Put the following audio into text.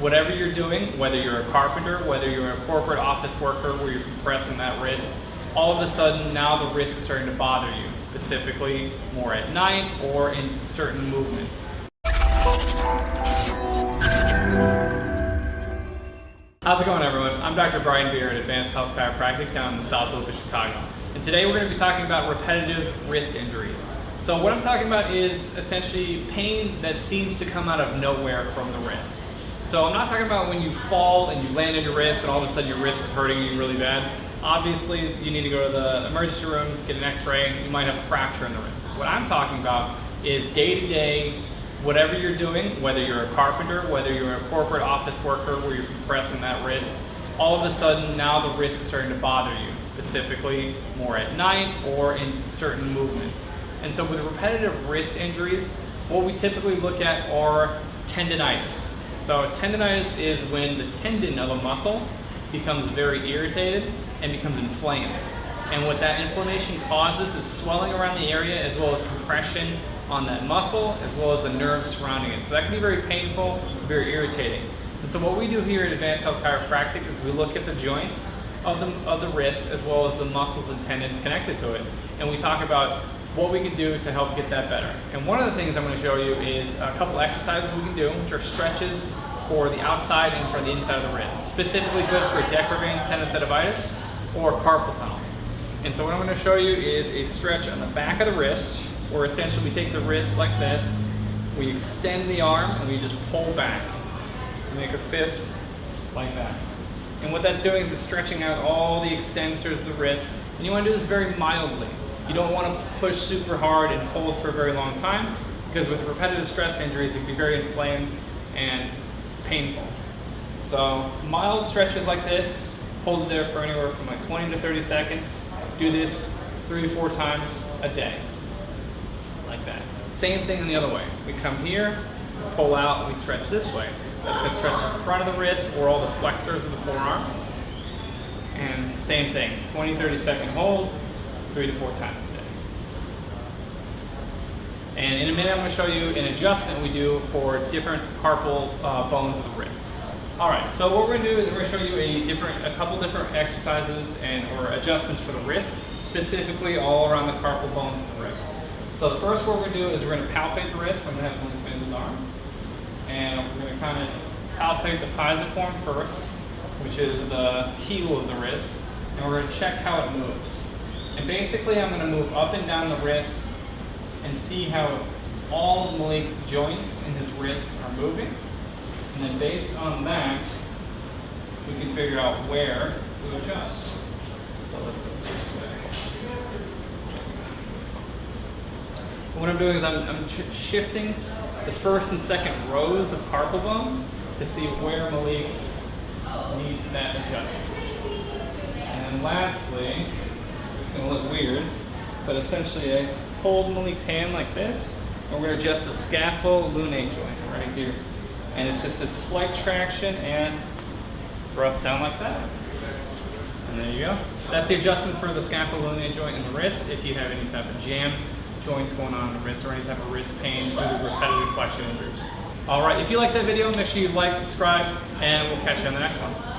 whatever you're doing, whether you're a carpenter, whether you're a corporate office worker where you're compressing that wrist, all of a sudden now the wrist is starting to bother you, specifically more at night or in certain movements. How's it going, everyone? I'm Dr. Brian Beer at Advanced Health Chiropractic down in the South Loop of Chicago. And today we're going to be talking about repetitive wrist injuries. So what I'm talking about is essentially pain that seems to come out of nowhere from the wrist. So I'm not talking about when you fall and you land on your wrist and all of a sudden your wrist is hurting you really bad. Obviously, you need to go to the emergency room, get an x-ray, you might have a fracture in the wrist. What I'm talking about is day-to-day, whatever you're doing, whether you're a carpenter, whether you're a corporate office worker where you're compressing that wrist, all of a sudden now the wrist is starting to bother you, specifically more at night or in certain movements. And so with repetitive wrist injuries, what we typically look at are tendonitis. So tendonitis is when the tendon of a muscle becomes very irritated and becomes inflamed. And what that inflammation causes is swelling around the area as well as compression on that muscle as well as the nerves surrounding it. So that can be very painful, very irritating. And so what we do here at Advanced Health Chiropractic is we look at the joints of the wrist as well as the muscles and tendons connected to it. And we talk about what we can do to help get that better. And one of the things I'm going to show you is a couple exercises we can do, which are stretches for the outside and for the inside of the wrist. Specifically good for Dequervain tenosynovitis or carpal tunnel. And so what I'm going to show you is a stretch on the back of the wrist, where essentially we take the wrist like this, we extend the arm, and we just pull back. We make a fist like that. And what that's doing is it's stretching out all the extensors of the wrist. And you want to do this very mildly. You don't want to push super hard and hold for a very long time, because with repetitive stress injuries, it can be very inflamed and painful. So mild stretches like this, hold it there for anywhere from like 20 to 30 seconds. Do this 3 to 4 times a day, like that. Same thing in the other way. We come here, we pull out, and we stretch this way. That's going to stretch the front of the wrist or all the flexors of the forearm. And same thing, 20-30 second hold, 3 to 4 times a day. And in a minute I'm going to show you an adjustment we do for different carpal bones of the wrist. Alright, so what we're going to do is we're going to show you a couple different exercises or adjustments for the wrist, specifically all around the carpal bones of the wrist. So the first what we're going to do is we're going to palpate the wrist. I'm going to have him bend his arm. And we're going to kind of palpate the pisiform first, which is the heel of the wrist. And we're going to check how it moves. And basically I'm going to move up and down the wrist and see how all of Malik's joints in his wrist are moving. And then based on that, we can figure out where to adjust. So let's go this way. What I'm doing is I'm shifting the first and second rows of carpal bones to see where Malik needs that adjustment. And then lastly, it's going to look weird, but essentially I hold Malik's hand like this, and we're going to adjust the scapholunate joint right here. And it's just a slight traction and thrust down like that. And there you go. That's the adjustment for the scapholunate joint in the wrist if you have any type of jam joints going on in the wrist or any type of wrist pain due to repetitive flexion injuries. Alright, if you like that video, make sure you like, subscribe, and we'll catch you on the next one.